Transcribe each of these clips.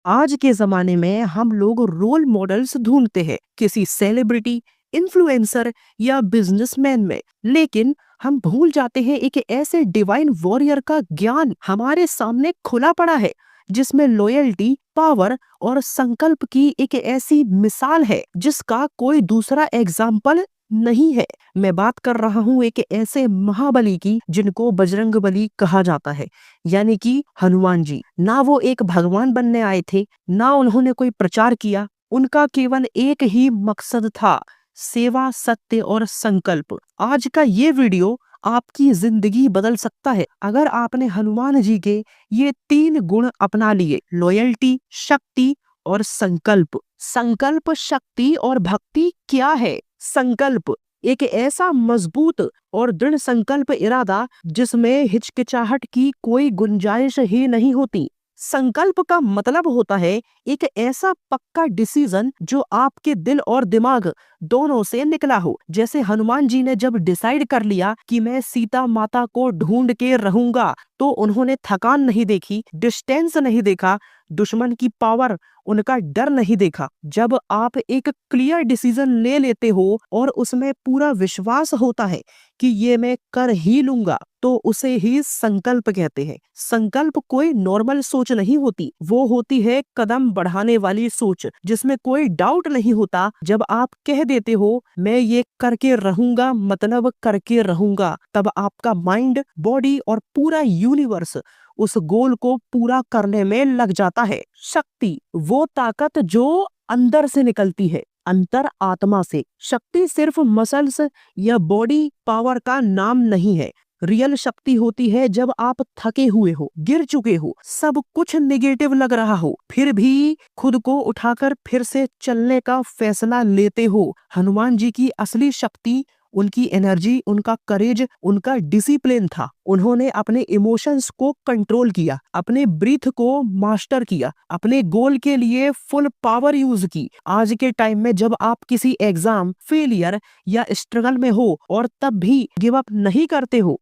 आज के जमाने में हम लोग रोल मॉडल्स ढूंढते हैं किसी सेलिब्रिटी, इन्फ्लुएंसर या बिजनेसमैन में, लेकिन हम भूल जाते हैं एक ऐसे डिवाइन वॉरियर का ज्ञान हमारे सामने खुला पड़ा है जिसमें लॉयल्टी, पावर और संकल्प की एक ऐसी मिसाल है जिसका कोई दूसरा एग्जाम्पल नहीं है। मैं बात कर रहा हूँ एक ऐसे महाबली की जिनको बजरंगबली कहा जाता है, यानी कि हनुमान जी। ना वो एक भगवान बनने आए थे, ना उन्होंने कोई प्रचार किया। उनका केवल एक ही मकसद था, सेवा, सत्य और संकल्प। आज का ये वीडियो आपकी जिंदगी बदल सकता है अगर आपने हनुमान जी के ये 3 गुण अपना लिए: लॉयल्टी, शक्ति और संकल्प। संकल्प, शक्ति और भक्ति क्या है? संकल्प एक ऐसा मजबूत और दृढ़ संकल्प इरादा जिसमें हिचकिचाहट की कोई गुंजाइश ही नहीं होती। संकल्प का मतलब होता है एक ऐसा पक्का डिसीजन जो आपके दिल और दिमाग दोनों से निकला हो। जैसे हनुमान जी ने जब डिसाइड कर लिया कि मैं सीता माता को ढूंढ के रहूंगा, तो उन्होंने थकान नहीं देखी, डिस्टेंस नहीं देखा, दुश्मन की पावर, उनका डर नहीं देखा। जब आप एक क्लियर डिसीजन ले लेते हो और उसमें पूरा विश्वास होता है कि ये मैं कर ही लूंगा, तो उसे ही संकल्प कहते हैं। संकल्प कोई नॉर्मल सोच नहीं होती, वो होती है कदम बढ़ाने वाली सोच जिसमें कोई डाउट नहीं होता। जब आप कह देते हो मैं ये करके रहूंगा, मतलब करके रहूंगा, तब आपका माइंड, बॉडी और पूरा यूनिवर्स उस गोल को पूरा करने में लग जाता है। शक्ति वो ताकत जो अंदर से निकलती है, अंतर आत्मा से। शक्ति सिर्फ मसल्स या बॉडी पावर का नाम नहीं है। रियल शक्ति होती है जब आप थके हुए हो, गिर चुके हो, सब कुछ नेगेटिव लग रहा हो, फिर भी खुद को उठाकर फिर से चलने का फैसला लेते हो। हनुमान जी की असली शक्ति उनकी एनर्जी, उनका करेज, उनका डिसिप्लिन था। उन्होंने अपने इमोशंस को कंट्रोल किया, अपने ब्रीथ को मास्टर किया, अपने गोल के लिए फुल पावर यूज की। आज के टाइम में जब आप किसी एग्जाम, फेलियर या स्ट्रगल में हो और तब भी गिव अप नहीं करते हो,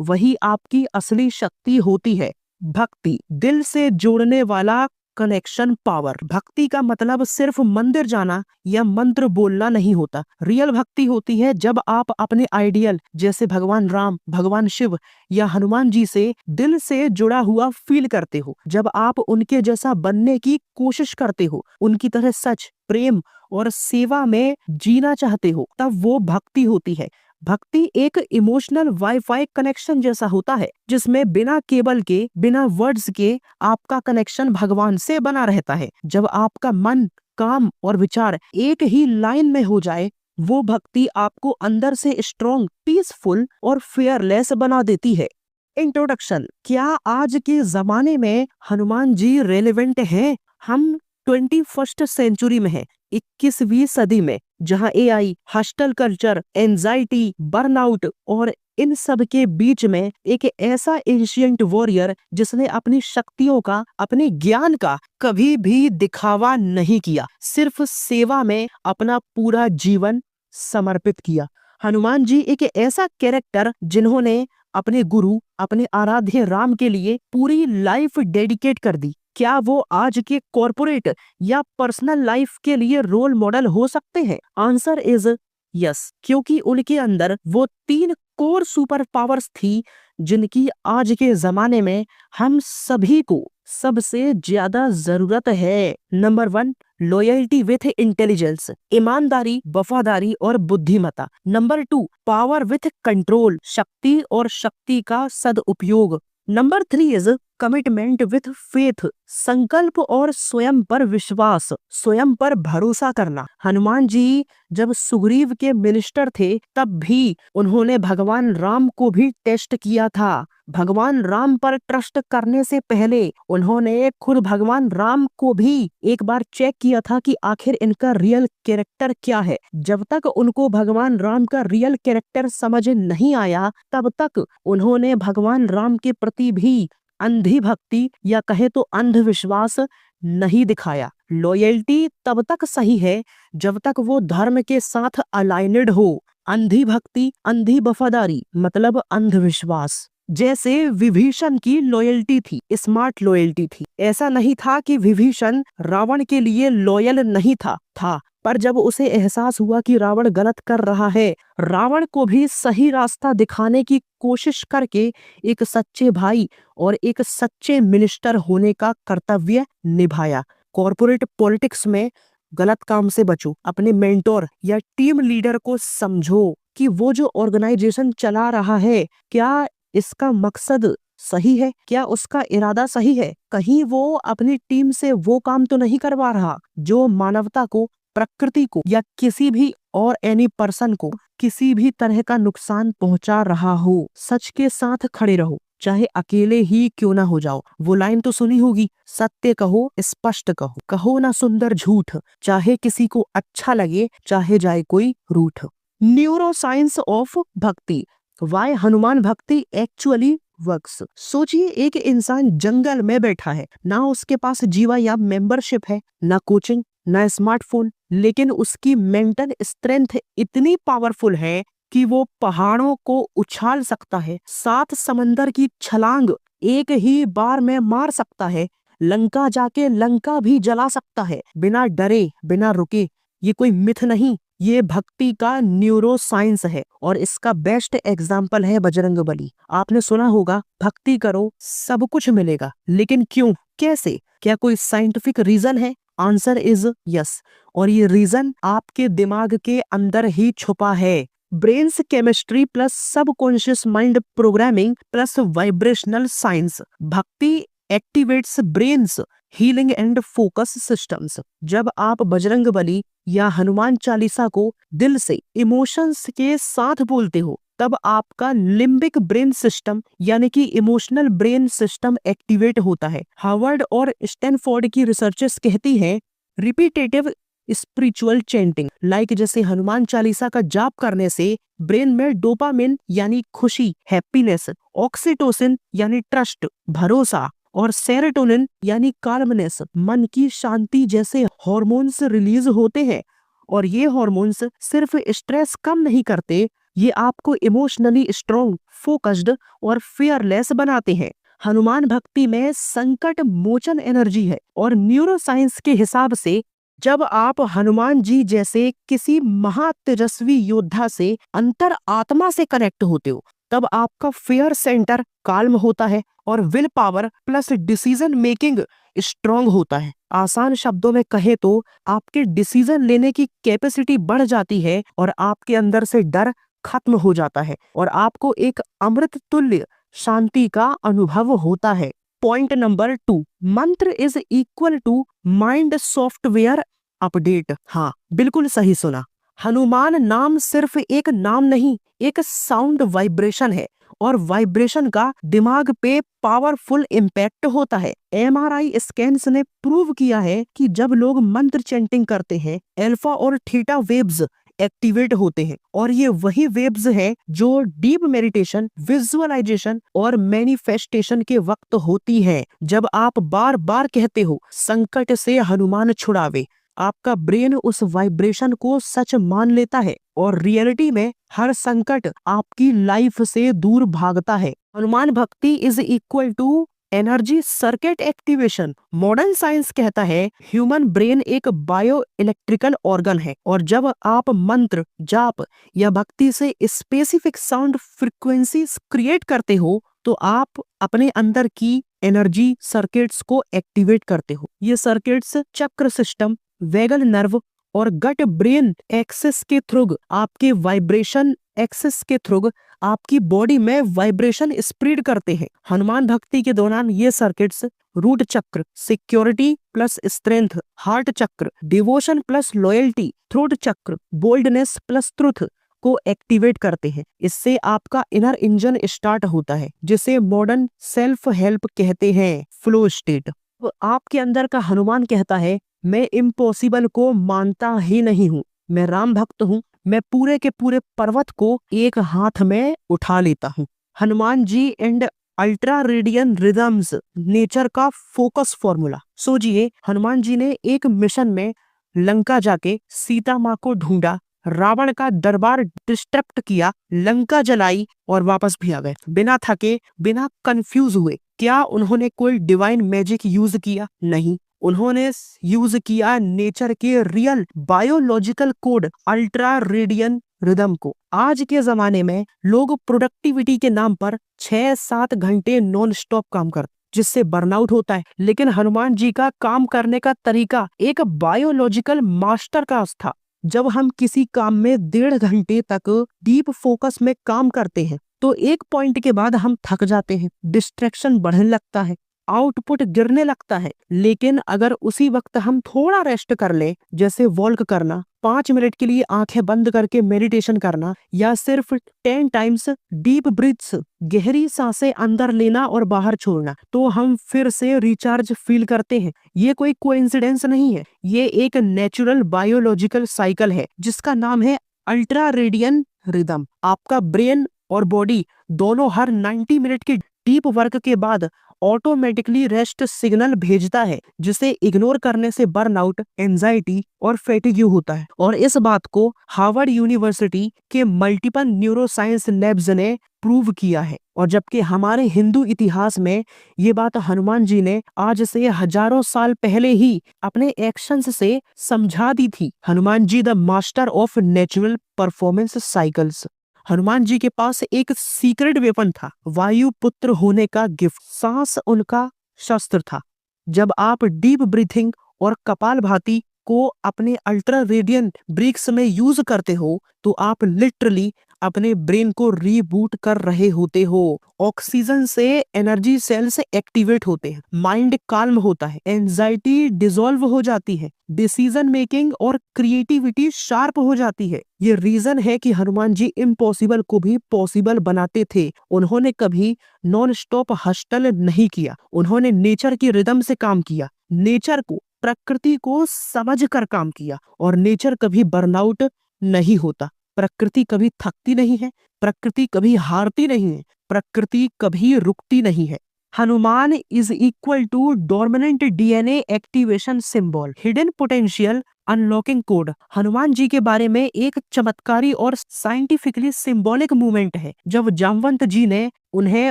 वही आपकी असली शक्ति होती है। भक्ति दिल से जोड़ने वाला कनेक्शन, पावर। भक्ति का मतलब सिर्फ मंदिर जाना या मंत्र बोलना नहीं होता। रियल भक्ति होती है जब आप अपने आइडियल जैसे भगवान राम, भगवान शिव या हनुमान जी से दिल से जुड़ा हुआ फील करते हो। जब आप उनके जैसा बनने की कोशिश करते हो, उनकी तरह सच, प्रेम और सेवा में जीना चाहते हो, तब वो भक्ति होती है। भक्ति एक इमोशनल वाईफाई कनेक्शन जैसा होता है जिसमें बिना केबल के, बिना वर्ड्स के आपका कनेक्शन भगवान से बना रहता है। जब आपका मन, काम और विचार एक ही लाइन में हो जाए, वो भक्ति आपको अंदर से स्ट्रॉन्ग, पीसफुल और फेयरलेस बना देती है। इंट्रोडक्शन। क्या आज के जमाने में हनुमान जी रेलेवेंट हैं? हम 21st सेंचुरी में हैं, 21वीं सदी में, जहां AI, hostel culture, anxiety, burnout और इन सब के बीच में एक ऐसा एंशिएंट वॉरियर जिसने अपनी शक्तियों का, अपने ज्ञान का कभी भी दिखावा नहीं किया, सिर्फ सेवा में अपना पूरा जीवन समर्पित किया। हनुमान जी एक ऐसा कैरेक्टर जिन्होंने अपने गुरु, अपने आराध्य राम के लिए पूरी लाइफ डेडिकेट कर दी। क्या वो आज के कॉर्पोरेट या पर्सनल लाइफ के लिए रोल मॉडल हो सकते हैं? आंसर इज यस, क्योंकि उनके अंदर वो 3 कोर सुपर पावर्स थी जिनकी आज के जमाने में हम सभी को सबसे ज्यादा जरूरत है। नंबर 1, लॉयल्टी विथ इंटेलिजेंस, ईमानदारी, वफादारी और बुद्धिमत्ता। नंबर 2, पावर विथ कंट्रोल, शक्ति और शक्ति का सदुपयोग। Number 3 is commitment with faith, संकल्प और स्वयं पर विश्वास, स्वयं पर भरोसा करना। हनुमान जी जब सुग्रीव के मिनिस्टर थे तब भी उन्होंने भगवान राम को भी टेस्ट किया था। भगवान राम पर ट्रस्ट करने से पहले उन्होंने खुद भगवान राम को भी एक बार चेक किया था कि आखिर इनका रियल कैरेक्टर क्या है। जब तक उनको भगवान राम का रियल कैरेक्टर समझ नहीं आया, तब तक उन्होंने भगवान राम के प्रति भी अंधी भक्ति या कहे तो अंधविश्वास नहीं दिखाया। लॉयल्टी तब तक सही है जब तक वो धर्म के साथ अलाइनेड हो। अंधी भक्ति, अंधी वफादारी मतलब अंधविश्वास। जैसे विभीषण की लॉयल्टी थी, स्मार्ट लॉयल्टी थी। ऐसा नहीं था कि विभीषण रावण के लिए लॉयल नहीं था, पर जब उसे एहसास हुआ कि रावण गलत कर रहा है, रावण को भी सही रास्ता दिखाने की कोशिश करके एक सच्चे भाई और एक सच्चे मिनिस्टर होने का कर्तव्य निभाया। कॉर्पोरेट पॉलिटिक्स में गलत काम से बचो, अपने मेंटोर या टीम लीडर को समझो कि वो जो ऑर्गेनाइजेशन चला रहा है, क्या इसका मकसद सही है, क्या उसका इरादा सही है, कहीं वो अपनी टीम से वो काम तो नहीं करवा रहा जो मानवता को, प्रकृति को या किसी भी और एनी पर्सन को किसी भी तरह का नुकसान पहुंचा रहा हो। सच के साथ खड़े रहो, चाहे अकेले ही क्यों ना हो जाओ। वो लाइन तो सुनी होगी, सत्य कहो, स्पष्ट कहो, कहो ना सुंदर झूठ, चाहे किसी को अच्छा लगे, चाहे जाए कोई रूठ। न्यूरो साइंस ऑफ भक्ति, वाई हनुमान भक्ति एक्चुअली वर्क्स। सोचिए, एक इंसान जंगल में बैठा है, ना उसके पास जीवा या मेंबरशिप है, ना कोचिंग, ना स्मार्टफोन, लेकिन उसकी मेंटल स्ट्रेंथ इतनी पावरफुल है कि वो पहाड़ों को उछाल सकता है, 7 समंदर की छलांग एक ही बार में मार सकता है, लंका जाके लंका भी जला सकता है, बिना डरे, बिना रुके। ये कोई मिथ नहीं, ये भक्ति का न्यूरो साइंस है। और इसका बेस्ट एग्जाम्पल है बजरंगबली। आपने सुना होगा, भक्ति करो सब कुछ मिलेगा, लेकिन क्यों, कैसे, क्या कोई साइंटिफिक रीजन है? आंसर इज यस, और ये रीजन आपके दिमाग के अंदर ही छुपा है। Brain's chemistry plus subconscious mind programming plus vibrational science. Bhakti activates brain's healing and focus systems. जब आप बजरंगबली या हनुमान चालीसा को दिल से, इमोशंस के साथ बोलते हो, तब आपका लिम्बिक ब्रेन सिस्टम यानी कि इमोशनल ब्रेन सिस्टम एक्टिवेट होता है। हार्वर्ड और स्टैनफोर्ड की रिसर्चेस कहती हैं, रिपीटेटिव स्पिरिचुअल चैंटिंग लाइक जैसे हनुमान चालीसा का जाप करने से ब्रेन में डोपामिन यानी खुशी, हैप्पीनेस, ऑक्सीटोसिन यानी ट्रस्ट, भरोसा, और सेरोटोनिन यानी काल्मनेस, मन की शांति जैसे हार्मोन्स रिलीज होते हैं। और ये हार्मोन्स सिर्फ स्ट्रेस कम नहीं करते, ये आपको इमोशनली स्ट्रॉन्ग, फोकस्ड और फियरलेस बनाते हैं। हनुमान भक्ति में संकट मोचन एनर्जी है, और न्यूरो साइंस के हिसाब से जब आप हनुमान जी जैसे किसी महातेजस्वी योद्धा से अंतर आत्मा से कनेक्ट होते हो, तब आपका फियर सेंटर काल्म होता है और will power plus decision making strong होता है। आसान शब्दों में कहे तो आपके डिसीजन लेने की कैपेसिटी बढ़ जाती है और आपके अंदर से डर खत्म हो जाता है और आपको एक अमृत तुल्य शांति का अनुभव होता है। Point number 2, mantra is equal to mind software update. हाँ, बिल्कुल सही सुना। हनुमान नाम सिर्फ एक नाम नहीं, एक साउंड वाइब्रेशन है, और वाइब्रेशन का दिमाग पे पावरफुल इम्पैक्ट होता है। एमआरआई स्कैन्स ने प्रूव किया है कि जब लोग मंत्र चैंटिंग करते हैं, अल्फा और थीटा वेव्स एक्टिवेट होते हैं, और ये वही वेव्स हैं जो डीप मेडिटेशन, विजुअलाइजेशन और मैनिफेस्टेशन के वक्त होती हैं। जब आप बार बार कहते हो, संकट से हनुमान छुड़ावे, आपका ब्रेन उस वाइब्रेशन को सच मान लेता है और रियलिटी में हर संकट आपकी लाइफ से दूर भागता है। Hanuman bhakti is equal to energy circuit activation. Modern science कहता है ह्यूमन ब्रेन एक बायो इलेक्ट्रिकल ऑर्गन है, और जब आप मंत्र, जाप या भक्ति से स्पेसिफिक साउंड फ्रीक्वेंसीज क्रिएट करते हो, तो आप अपने अंदर की एनर्जी सर्किट्स को एक्टिवेट करते हो। ये सर्किट्स चक्र सिस्टम, वेगल नर्व और गट ब्रेन एक्सेस के थ्रू, आपके वाइब्रेशन एक्सेस के थ्रू आपकी बॉडी में वाइब्रेशन स्प्रेड करते हैं। हनुमान भक्ति के दौरान ये सर्किट्स रूट चक्र, सिक्योरिटी प्लस स्ट्रेंथ, हार्ट चक्र, डिवोशन प्लस लॉयल्टी, थ्रोट चक्र, बोल्डनेस प्लस ट्रुथ को एक्टिवेट करते हैं। इससे आपका इनर इंजन स्टार्ट होता है, जिसे मॉडर्न सेल्फ हेल्प कहते हैं, फ्लो स्टेट। तो आपके अंदर का हनुमान कहता है, मैं इम्पॉसिबल को मानता ही नहीं हूँ, मैं राम भक्त हूँ, मैं पूरे के पूरे पर्वत को एक हाथ में उठा लेता हूँ। Hanuman ji and ultra radian rhythms, nature का फोकस फॉर्मूला। सोचिए, हनुमान जी ने एक मिशन में लंका जाके सीता माँ को ढूंढा, रावण का दरबार डिस्टर्ब किया, लंका जलाई और वापस भी आ गए, बिना थके, बिना कंफ्यूज हुए। क्या उन्होंने कोई डिवाइन मैजिक यूज किया? नहीं, उन्होंने यूज किया नेचर के real biological code, ultra radian rhythm को। आज के जमाने में लोग प्रोडक्टिविटी के नाम पर 6-7 घंटे नॉन स्टॉप काम करते, जिससे बर्नआउट होता है। लेकिन हनुमान जी का काम करने का तरीका एक बायोलॉजिकल मास्टर क्लास था। जब हम किसी काम में 1.5 घंटे तक डीप फोकस में काम करते हैं तो एक पॉइंट के बाद हम थक जाते हैं, डिस्ट्रैक्शन बढ़ने लगता है, आउटपुट गिरने लगता है। लेकिन अगर उसी वक्त हम थोड़ा रेस्ट कर ले, जैसे वॉक करना, 5 मिनट के लिए आंखें बंद करके मेडिटेशन करना, या सिर्फ 10 टाइम्स डीप ब्रीथ्स, गहरी सांसें अंदर लेना और बाहर छोड़ना, तो हम फिर से रिचार्ज फील करते हैं। ये कोई कोइंसिडेंस नहीं है, ये एक नेचुरल बायोलॉजिकल साइकिल है जिसका नाम है अल्ट्रा रेडियन रिदम। आपका ब्रेन और बॉडी दोनों हर 90 मिनट की डीप वर्क के बाद ऑटोमेटिकली रेस्ट सिग्नल भेजता है, जिसे इग्नोर करने से बर्नआउट, एंजाइटी और फैटिग्यू होता है। और इस बात को हार्वर्ड यूनिवर्सिटी के मल्टीपल न्यूरोसाइंस लैब्स ने प्रूव किया है। और जबकि हमारे हिंदू इतिहास में ये बात हनुमान जी ने आज से हजारों साल पहले ही अपने एक्शंस से समझा दी थी। Hanuman ji the master of natural performance cycles. Hanuman ji के पास एक सीक्रेट वेपन था, वायु पुत्र होने का गिफ्ट। सांस उनका शस्त्र था। जब आप डीप ब्रीथिंग और कपालभाति को अपने अल्ट्रा रेडियन ब्रिक्स में यूज करते हो तो आप लिटरली अपने ब्रेन को रीबूट कर रहे होते हो। ऑक्सीजन से एनर्जी सेल्स एक्टिवेट होते हैं, माइंड काल्म होता है, एंजाइटी डिसॉल्व हो जाती है, डिसीजन मेकिंग और क्रिएटिविटी शार्प हो जाती है। ये रीजन है कि हनुमान जी इम्पॉसिबल को भी पॉसिबल बनाते थे। उन्होंने कभी नॉन स्टॉप हस्टल नहीं किया, उन्होंने नेचर की रिदम से काम किया, नेचर को, प्रकृति को समझ कर काम किया। और नेचर कभी बर्नआउट नहीं होता, प्रकृति कभी थकती नहीं है, प्रकृति कभी हारती नहीं है, प्रकृति कभी रुकती नहीं है। Hanuman is equal to dominant DNA activation symbol, hidden potential unlocking code. Hanuman ji के बारे में एक चमत्कारी और साइंटिफिकली सिंबॉलिक मूवमेंट है। जब जामवंत जी ने उन्हें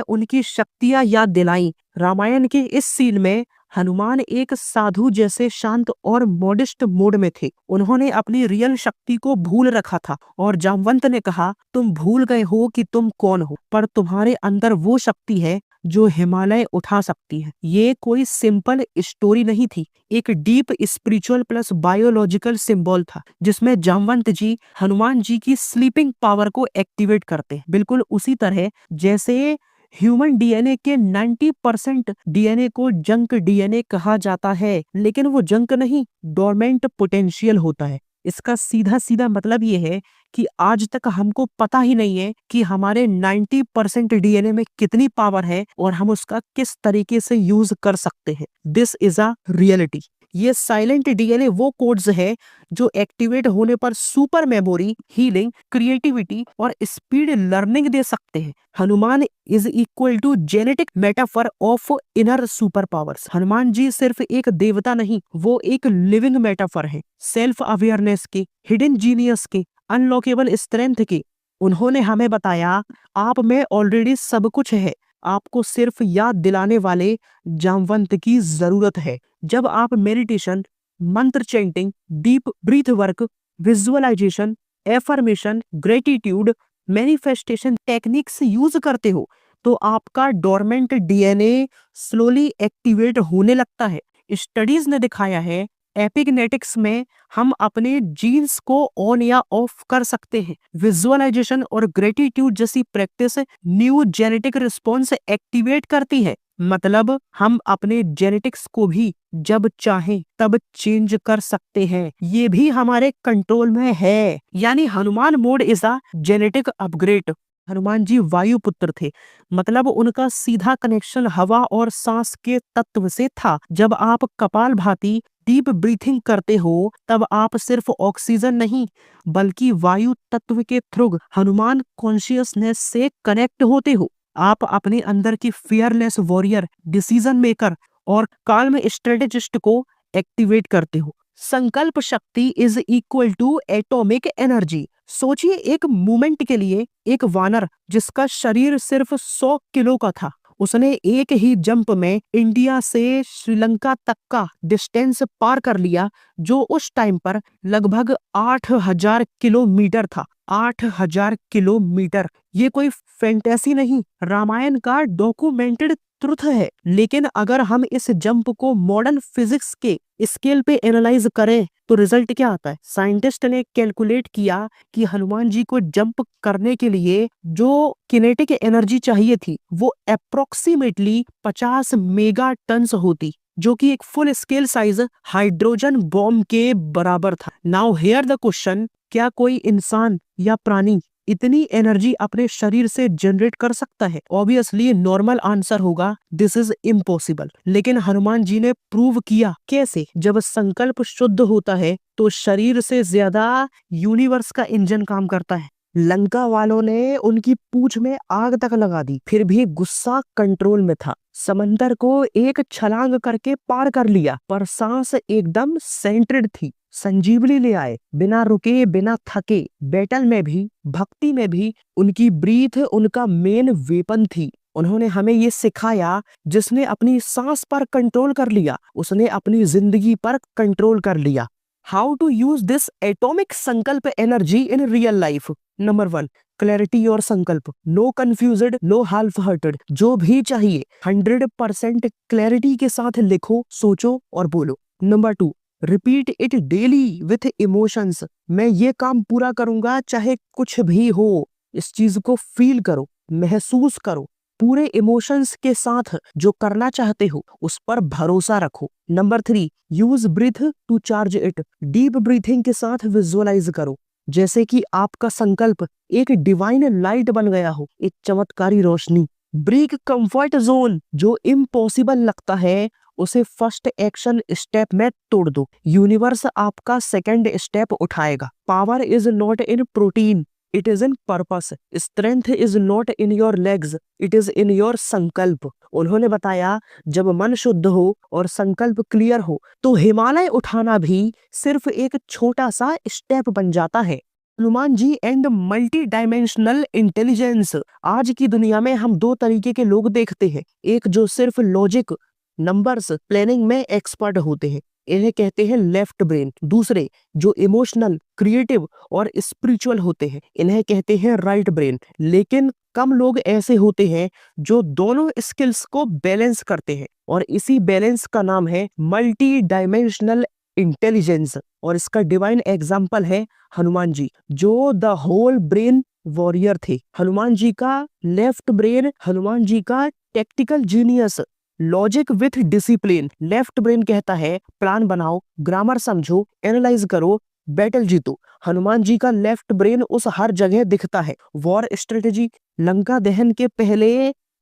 उनकी शक्तियां याद दिलाई, रामायण के इस सीन में हनुमान एक साधु जैसे शांत और मॉडेस्ट मोड में थे। उन्होंने अपनी रियल शक्ति को भूल रखा था और जामवंत ने कहा, तुम भूल गए हो कि तुम कौन हो, पर तुम्हारे अंदर वो शक्ति है जो हिमालय उठा सकती है। ये कोई सिंपल स्टोरी नहीं थी, एक deep spiritual plus biological symbol था, जिसमें जामवंत जी हनुमान जी की स्लीपिंग पावर को एक्टिवेट करते हैं। बिल्कुल उसी तरह जैसे ह्यूमन डीएनए के 90% डीएनए को जंक डीएनए कहा जाता है, लेकिन वो जंक नहीं, डोरमेंट पोटेंशियल होता है। इसका सीधा सीधा मतलब ये है कि आज तक हमको पता ही नहीं है कि हमारे 90% डीएनए में कितनी पावर है और हम उसका किस तरीके से यूज कर सकते हैं। This is a reality. ये साइलेंट डीएनए वो कोड्स है जो एक्टिवेट होने पर सुपर मेमोरी, हीलिंग, क्रिएटिविटी और स्पीड लर्निंग दे सकते हैं। Hanuman is equal to genetic metaphor of inner super powers. Hanuman ji सिर्फ एक देवता नहीं, वो एक लिविंग मेटाफर है, सेल्फ अवेयरनेस के, हिडन जीनियस के, अनलॉकेबल स्ट्रेंथ के। उन्होंने हमें बताया, आप में ऑलरेडी सब कुछ है, आपको सिर्फ याद दिलाने वाले जामवंत की जरूरत है। जब आप meditation, mantra chanting, deep breath work, visualisation, affirmation, gratitude, manifestation techniques use करते हो तो आपका डोरमेंट डीएनए स्लोली एक्टिवेट होने लगता है। स्टडीज ने दिखाया है, एपिगेनेटिक्स में हम अपने जीन्स को ऑन या ऑफ कर सकते हैं। विजुअलाइजेशन और ग्रेटिट्यूड जैसी practice new genetic response activate करती है। मतलब हम अपने जेनेटिक्स को भी जब चाहें तब चेंज कर सकते हैं, ये भी हमारे कंट्रोल में है। यानी Hanuman mode is a genetic upgrade. Hanuman ji Vayu पुत्र थे, मतलब उनका सीधा कनेक्शन हवा और सांस के तत्व से था। जब आप कपालभाति डीप ब्रीथिंग करते हो तब आप सिर्फ ऑक्सीजन नहीं बल्कि वायु तत्व के थ्रू हनुमान कॉन्शियसनेस से कनेक्ट होते हो। आप अपने अंदर की फियरलेस वॉरियर, डिसीजन मेकर और काल्म स्ट्रेटेजिस्ट को एक्टिवेट करते हो। Sankalp shakti is equal to atomic energy. सोचिए एक मोमेंट के लिए एक वानर जिसका शरीर सिर्फ 100 किलो का था, उसने एक ही जंप में इंडिया से श्रीलंका तक का डिस्टेंस पार कर लिया, जो उस टाइम पर लगभग 8000 किलोमीटर था। 8000 किलोमीटर, ये कोई फैंटेसी नहीं, रामायण का डॉक्यूमेंटेड ट्रुथ है। लेकिन अगर हम इस जंप को मॉडर्न फिजिक्स के स्केल पे एनालाइज करें तो रिजल्ट क्या आता है? साइंटिस्ट ने कैलकुलेट किया कि हनुमान जी को जंप करने के लिए जो किनेटिक एनर्जी चाहिए थी वो अप्रोक्सीमेटली 50 मेगा टन्स होती, जो कि एक full scale size hydrogen bomb के बराबर था। नाउ हियर द क्वेश्चन, क्या कोई इंसान या प्राणी इतनी एनर्जी अपने शरीर से जनरेट कर सकता है? ऑब्वियसली नॉर्मल आंसर होगा दिस इज इम्पॉसिबल। लेकिन हनुमान जी ने प्रूव किया। कैसे? जब संकल्प शुद्ध होता है तो शरीर से ज्यादा यूनिवर्स का इंजन काम करता है। लंका वालों ने उनकी पूंछ में आग तक लगा दी, फिर भी गुस्सा कंट्रोल में था। समंदर को एक छलांग करके पार कर लिया, पर सांस एकदम सेंटर्ड थी। संजीवनी ले आए, बिना रुके बिना थके। बैटल में भी भक्ति में भी उनकी ब्रीथ उनका मेन वेपन थी। उन्होंने हमें ये सिखाया, जिसने अपनी सांस पर कंट्रोल कर लिया उसने अपनी जिंदगी पर कंट्रोल कर लिया। How to use this atomic संकल्प energy in real life? Number 1, clarity और संकल्प। No confused, no half hearted. जो भी चाहिए 100% क्लैरिटी के साथ लिखो, सोचो और बोलो। Number 2, repeat it daily with emotions. मैं ये काम पूरा करूंगा चाहे कुछ भी हो। इस चीज को फील करो, महसूस करो, पूरे इमोशंस के साथ जो करना चाहते हो उस पर भरोसा रखो। Number 3, use breath to charge it. Deep breathing के साथ विजुअलाइज करो, जैसे कि आपका संकल्प एक डिवाइन लाइट बन गया हो, एक चमत्कारी रोशनी। ब्रेक कंफर्ट जोन, जो इम्पॉसिबल लगता है उसे फर्स्ट एक्शन स्टेप में तोड़ दो। यूनिवर्स आपका सेकंड स्टेप उठाएगा। Power is not in protein, it is in purpose. Strength is not in your legs, it is in your संकल्प। उन्होंने बताया, जब मन शुद्ध हो और संकल्प क्लियर हो तो हिमालय उठाना भी सिर्फ एक छोटा सा स्टेप बन जाता है। Hanuman ji and multi dimensional intelligence. आज की दुनिया में हम दो तरीके के लोग देखते हैं। एक जो सिर्फ लॉजिक, नंबर्स, प्लानिंग में एक्सपर्ट होते हैं, इन्हें कहते हैं लेफ्ट ब्रेन। दूसरे जो इमोशनल, क्रिएटिव और स्पिरिचुअल होते हैं, इन्हें कहते हैं राइट ब्रेन। लेकिन कम लोग ऐसे होते हैं जो दोनों स्किल्स को बैलेंस करते हैं, और इसी बैलेंस का नाम है मल्टी डायमेंशनल इंटेलिजेंस। और इसका डिवाइन एग्जाम्पल है हनुमान जी, जो द होल ब्रेन वॉरियर थे। हनुमान जी का लेफ्ट ब्रेन, हनुमान जी का tactical genius. Logic with discipline. Left brain कहता है प्लान बनाओ, ग्रामर समझो, एनालाइज करो, बैटल जीतो। हनुमान जी का लेफ्ट ब्रेन उस हर जगह दिखता है। वॉर स्ट्रेटेजी, लंका दहन के पहले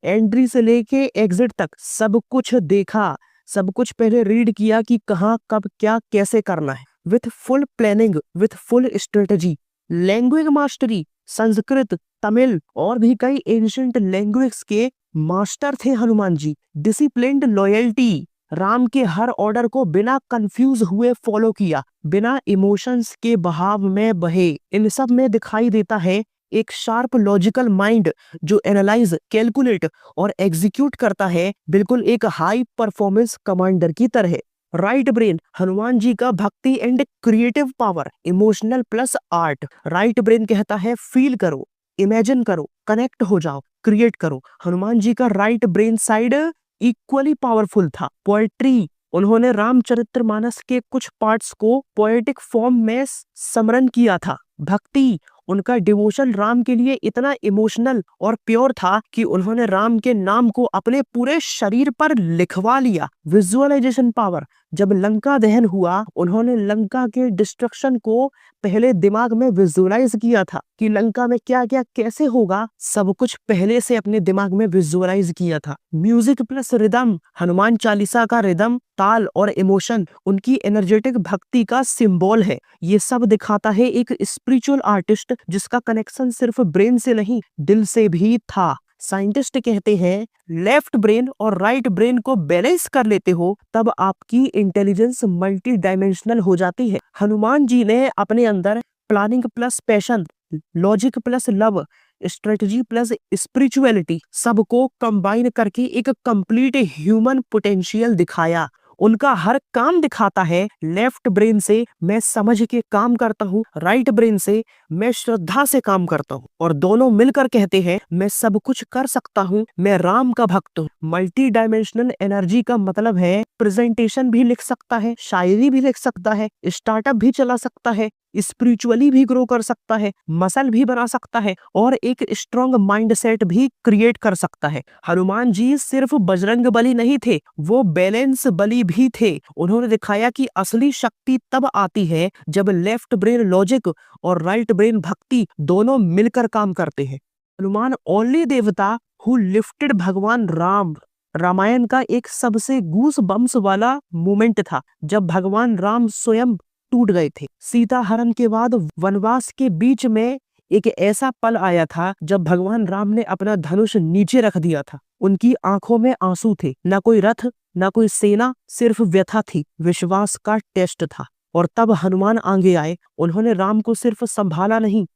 एंट्री से लेके एग्जिट तक सब कुछ देखा, सब कुछ पहले रीड किया कि कहाँ, कब, क्या, कैसे करना है। With full planning, with full strategy. Language mastery, Sanskrit, Tamil और भी कई एंशिएंट लैंग्वेज के मास्टर थे हनुमान जी। डिसिप्लिन्ड लॉयल्टी, राम के हर ऑर्डर को बिना कंफ्यूज हुए फॉलो किया, बिना इमोशंस के बहाव में बहे। इन सब में दिखाई देता है एक शार्प लॉजिकल माइंड जो एनालाइज, कैलकुलेट और एग्जीक्यूट करता है, बिल्कुल एक हाई परफॉर्मेंस कमांडर की तरह। राइट ब्रेन, हनुमान जी का भक्ति and creative power, emotional plus art. Right brain कहता है फील करो, इमेजिन करो, कनेक्ट हो जाओ, क्रिएट करो। हनुमान जी का right brain side equally powerful था। पोएट्री, उन्होंने रामचरितमानस के कुछ पार्ट्स को पोएटिक फॉर्म में समरन किया था। भक्ति, उनका डिवोशन राम के लिए इतना इमोशनल और प्योर था कि उन्होंने राम के नाम को अपने पूरे शरीर पर लिखवा लिया। विजुअलाइजेशन पावर, जब लंका दहन हुआ उन्होंने लंका के डिस्ट्रक्शन को पहले दिमाग में विजुअलाइज किया था कि लंका में क्या क्या कैसे होगा, सब कुछ पहले से अपने दिमाग में विजुअलाइज किया था। Music plus rhythm, Hanuman Chalisa का रिदम, ताल और इमोशन उनकी एनर्जेटिक भक्ति का सिंबल है। ये सब दिखाता है एक स्पिरिचुअल आर्टिस्ट जिसका कनेक्शन सिर्फ ब्रेन से नहीं, दिल से भी था। साइंटिस्ट कहते हैं लेफ्ट ब्रेन और राइट ब्रेन को बैलेंस कर लेते हो तब आपकी इंटेलिजेंस मल्टी डायमेंशनल हो जाती है। हनुमान जी ने अपने अंदर planning plus passion, logic plus love, strategy plus spirituality सबको कंबाइन करके एक कंप्लीट ह्यूमन पोटेंशियल दिखाया। उनका हर काम दिखाता है। लेफ्ट ब्रेन से मैं समझ के काम करता हूँ, राइट ब्रेन से मैं श्रद्धा से काम करता हूँ, और दोनों मिलकर कहते हैं मैं सब कुछ कर सकता हूँ, मैं राम का भक्त हूँ। मल्टी डायमेंशनल एनर्जी का मतलब है प्रेजेंटेशन भी लिख सकता है, शायरी भी लिख सकता है, स्टार्टअप भी चला सकता है, स्पिरिचुअली भी ग्रो कर सकता है, मसल भी बना सकता है, और एक स्ट्रॉन्ग माइंडसेट भी क्रिएट कर सकता है। हनुमान जी सिर्फ बजरंग बली नहीं थे, वो बैलेंस बली भी थे। उन्होंने दिखाया कि असली शक्ति तब आती है जब लेफ्ट ब्रेन लॉजिक और राइट ब्रेन भक्ति दोनों मिलकर काम करते हैं। हनुमान ओनली देवता हु लिफ्टेड भगवान राम। रामायण का एक सबसे गूस बम्स वाला मोमेंट था जब भगवान राम स्वयं टूट गए थे। सीता हरण के बाद वनवास के बीच में एक ऐसा पल आया था जब भगवान राम ने अपना धनुष नीचे रख दिया था। उनकी आंखों में आंसू थे, ना कोई रथ ना कोई सेना, सिर्फ व्यथा थी, विश्वास का टेस्ट था। और तब हनुमान आगे आए। उन्होंने राम को सिर्फ संभाला नहीं,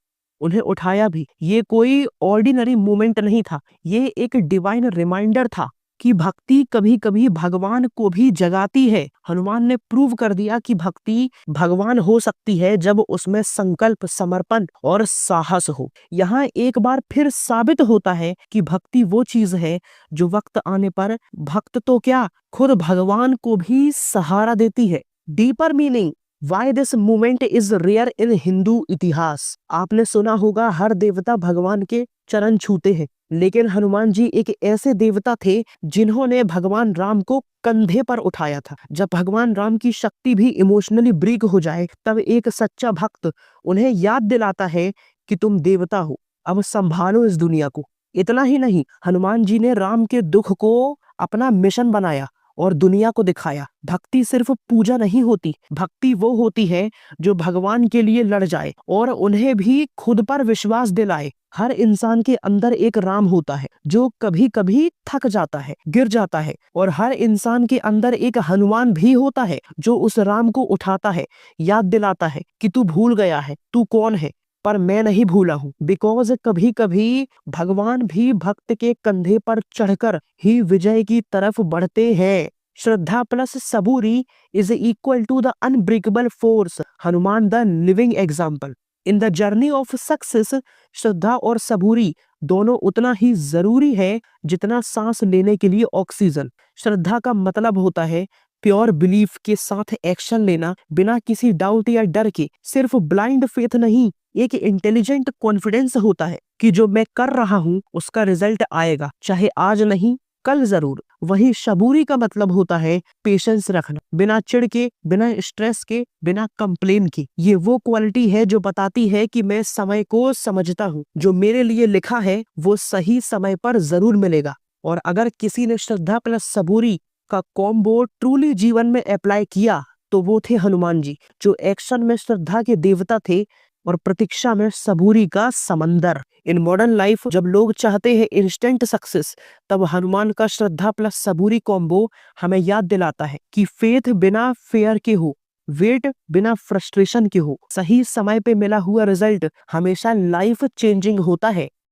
उन्हें उठाया भी। ये कोई ऑर्डिनरी मोमेंट नहीं था, ये एक डिवाइन रिमाइंडर था कि भक्ति कभी कभी भगवान को भी जगाती है। हनुमान ने प्रूव कर दिया कि भक्ति भगवान हो सकती है जब उसमें संकल्प, समर्पण और साहस हो। यहाँ एक बार फिर साबित होता है कि भक्ति वो चीज है जो वक्त आने पर भक्त तो क्या, खुद भगवान को भी सहारा देती है। Deeper meaning why this movement is rare in Hindu इतिहास। आपने सुना होगा हर देवता भगवान के चरण छूते हैं, लेकिन हनुमान जी एक ऐसे देवता थे जिन्होंने भगवान राम को कंधे पर उठाया था। जब भगवान राम की शक्ति भी इमोशनली ब्रेक हो जाए तब एक सच्चा भक्त उन्हें याद दिलाता है कि तुम देवता हो, अब संभालो इस दुनिया को। इतना ही नहीं, हनुमान जी ने राम के दुख को अपना मिशन बनाया और दुनिया को दिखाया। भक्ति सिर्फ पूजा नहीं होती, भक्ति वो होती है जो भगवान के लिए लड़ जाए और उन्हें भी खुद पर विश्वास दिलाए। हर इंसान के अंदर एक राम होता है जो कभी कभी थक जाता है, गिर जाता है, और हर इंसान के अंदर एक हनुमान भी होता है जो उस राम को उठाता है, याद दिलाता है कि तू भूल गया है, तू कौन है, पर मैं नहीं भूला हूँ। बिकॉज कभी कभी भगवान भी भक्त के कंधे पर चढ़कर ही विजय की तरफ बढ़ते हैं। श्रद्धा प्लस सबूरी is equal to the unbreakable force. Hanuman the living example. In the journey of success श्रद्धा और सबूरी दोनों उतना ही जरूरी है जितना सांस लेने के लिए ऑक्सीजन। श्रद्धा का मतलब होता है प्योर बिलीफ के साथ एक्शन लेना, बिना किसी डाउट या डर के। सिर्फ ब्लाइंड फेथ नहीं, एक इंटेलिजेंट कॉन्फिडेंस होता है कि जो मैं कर रहा हूं उसका रिजल्ट आएगा, चाहे आज नहीं कल जरूर। वही सबूरी का मतलब होता है पेशेंस रखना, बिना चिढ़ के, बिना स्ट्रेस के, बिना कंप्लेन के। ये वो क्वालिटी है जो बताती है कि मैं समय को समझता हूँ, जो मेरे लिए लिखा है वो सही समय पर जरूर मिलेगा। और अगर किसी ने श्रद्धा प्लस सबूरी का कॉम्बो ट्रूली जीवन में अप्लाई किया तो वो थे हनुमान जी, जो एक्शन में श्रद्धा के देवता थे और प्रतीक्षा में सबूरी का समंदर। इन मॉडर्न लाइफ जब लोग चाहते हैं इंस्टेंट सक्सेस, तब हनुमान का श्रद्धा प्लस सबूरी कॉम्बो हमें याद दिलाता है कि फेथ बिना फेयर के हो, वेट बिना फ्रस्ट्रेशन के हो, सही समय पे मिला हुआ रिजल्ट हमेशा लाइफ चेंजिंग होता है।